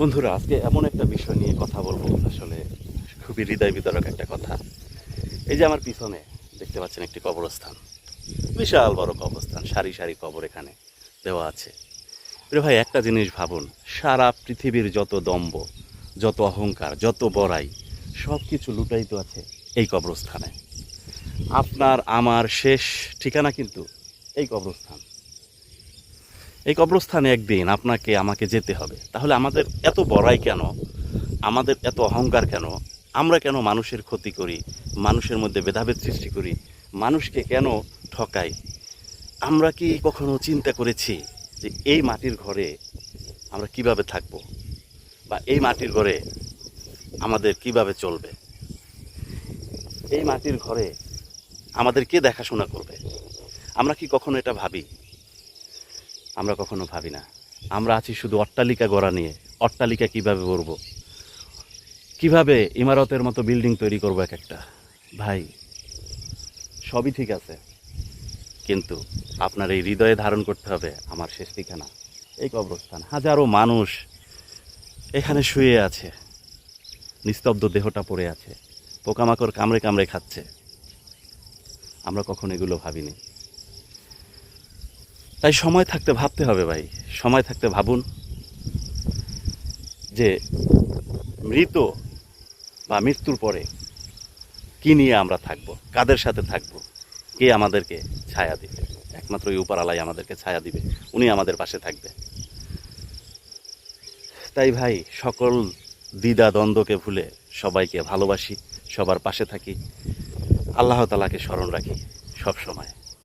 বন্ধুরা, আজকে এমন একটা বিষয় নিয়ে কথা বলবো, আসলে খুবই হৃদয় বিদারক একটা কথা। এই যে আমার পিছনে দেখতে পাচ্ছেন একটি কবরস্থান, বিশাল বড় কবরস্থান, সারি সারি কবর এখানে দেওয়া আছে। প্রিয় ভাই, একটা জিনিস ভাবুন, সারা পৃথিবীর যত দম্ভ, যত অহংকার, যত বড়াই, সব কিছু লুটায়িত আছে এই কবরস্থানে। আপনার আমার শেষ ঠিকানা কিন্তু এই কবরস্থান। এই কবরস্থানে একদিন আপনাকে আমাকে যেতে হবে। তাহলে আমাদের এত বড়াই কেন? আমাদের এত অহংকার কেন? আমরা কেন মানুষের ক্ষতি করি, মানুষের মধ্যে ভেদাভেদ সৃষ্টি করি, মানুষকে কেন ঠকাই? আমরা কি কখনো চিন্তা করেছি যে এই মাটির ঘরে আমরা কিভাবে থাকব, বা এই মাটির ঘরে আমাদের কিভাবে চলবে? এই মাটির ঘরে আমাদের কে দেখাশোনা করবে? আমরা কি কখনো এটা ভাবি? আমরা কখনো ভাবি না। আমরা আছি শুধু অট্টালিকা গড়া নিয়ে। অট্টালিকা কিভাবে গড়ব, কিভাবে ইমারতের মতো বিল্ডিং তৈরি করবো এক একটা। ভাই, সবই ঠিক আছে, কিন্তু আপনার এই হৃদয়ে ধারণ করতে হবে আমার শেষ ঠিকানা এই কবরস্থান। হাজারো মানুষ এখানে শুয়ে আছে, নিস্তব্ধ দেহটা পড়ে আছে, পোকামাকড় কামড়ে কামড়ে খাচ্ছে। আমরা কখনো এগুলো ভাবিনি। তাই সময় থাকতে ভাবতে হবে ভাই, সময় থাকতে ভাবুন যে মৃত বা মৃত্যুর পরে কি নিয়ে আমরা থাকব, কাদের সাথে থাকব, কে আমাদেরকে ছায়া দিবে? একমাত্র এই উপরালাই আমাদেরকে ছায়া দিবে, উনি আমাদের পাশে থাকবে। তাই ভাই, সকল দ্বিধা দ্বন্দ্বকে ভুলে সবাইকে ভালোবাসি, সবার পাশে থাকি, আল্লাহ তাআলাকে স্মরণ রাখি সব সময়।